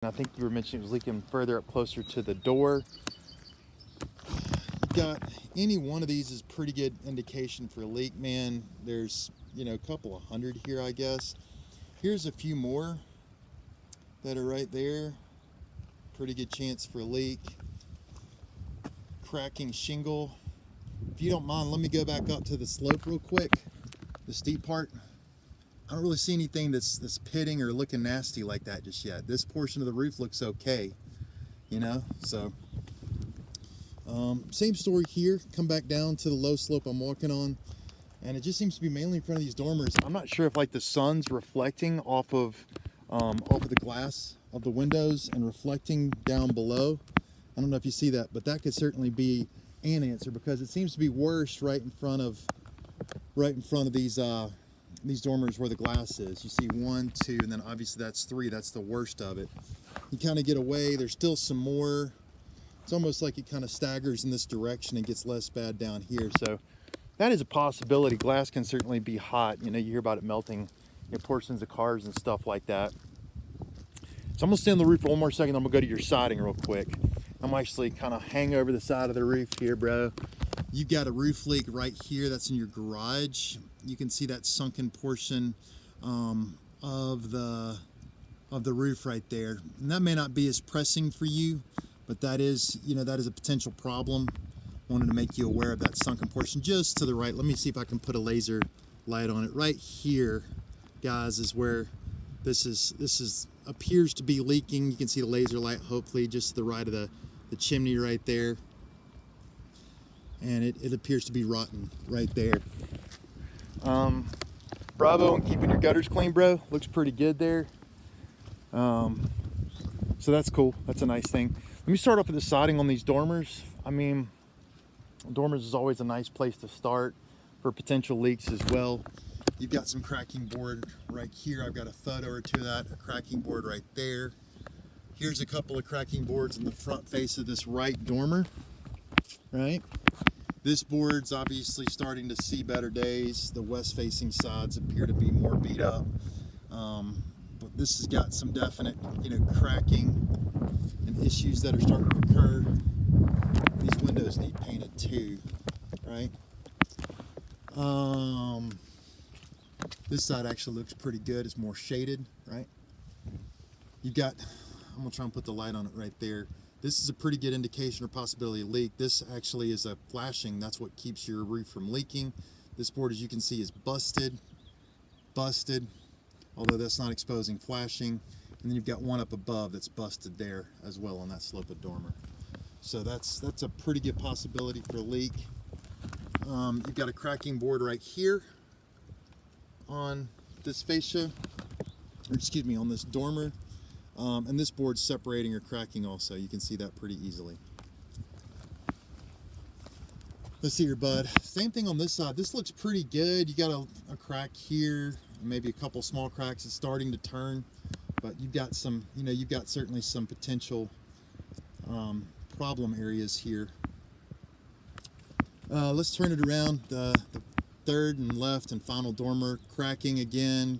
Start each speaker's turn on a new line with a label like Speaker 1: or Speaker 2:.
Speaker 1: I think you were mentioning it was leaking further up closer to the door. Got any one of these is pretty good indication for a leak, man. There's, you know, a couple of hundred here, I guess. Here's a few more that are right there. Pretty good chance for a leak. Cracking shingle. If you don't mind, let me go back up to the slope real quick, the steep part. I don't really see anything that's pitting or looking nasty like that just yet. This portion of the roof looks okay, you know, so same story here. Come back down to the low slope I'm walking on, and it just seems to be mainly in front of these dormers. I'm not sure if like the sun's reflecting off of the glass of the windows and reflecting down below. I don't know if you see that, but that could certainly be an answer, because it seems to be worse right in front of these dormers where the glass is. You see 1, 2, and then obviously that's 3. That's the worst of it. You kind of get away. There's still some more. It's almost like it kind of staggers in this direction and gets less bad down here. So that is a possibility. Glass can certainly be hot. You know, you hear about it melting, you know, portions of cars and stuff like that. So I'm gonna stay on the roof for one more second. I'm gonna go to your siding real quick. I'm actually kind of hang over the side of the roof here, bro. You've got a roof leak right here. That's in your garage. You can see that sunken portion of the roof right there. And that may not be as pressing for you, but that is, you know, that is a potential problem. Wanted to make you aware of that sunken portion just to the right. Let me see if I can put a laser light on it. Right here, guys, is where this appears to be leaking. You can see the laser light, hopefully, just to the right of the chimney right there. And it appears to be rotten right there. Bravo on keeping your gutters clean, bro. Looks pretty good there. So that's cool. That's a nice thing. Let me start off with the siding on these dormers. I mean, dormers is always a nice place to start for potential leaks as well. You've got some cracking board right here. I've got a photo or two of that, a cracking board right there. Here's a couple of cracking boards in the front face of this right dormer, right? This board's obviously starting to see better days. The west facing sides appear to be more beat up. But this has got some definite, you know, cracking and issues that are starting to occur. These windows need painted too, right? This side actually looks pretty good. It's more shaded, right? You've got, I'm gonna try and put the light on it right there. This is a pretty good indication or possibility of leak. This actually is a flashing. That's what keeps your roof from leaking. This board, as you can see, is busted, although that's not exposing flashing. And then you've got one up above that's busted there as well on that slope of dormer. So that's a pretty good possibility for a leak. You've got a cracking board right here on this fascia, or excuse me, on this dormer. And this board's separating or cracking also. You can see that pretty easily. Let's see here, bud. Same thing on this side. This looks pretty good. You got a crack here, maybe a couple small cracks. It's starting to turn, but you've got some, you know, you've got certainly some potential problem areas here. Let's turn it around. The third and left and final dormer, cracking again,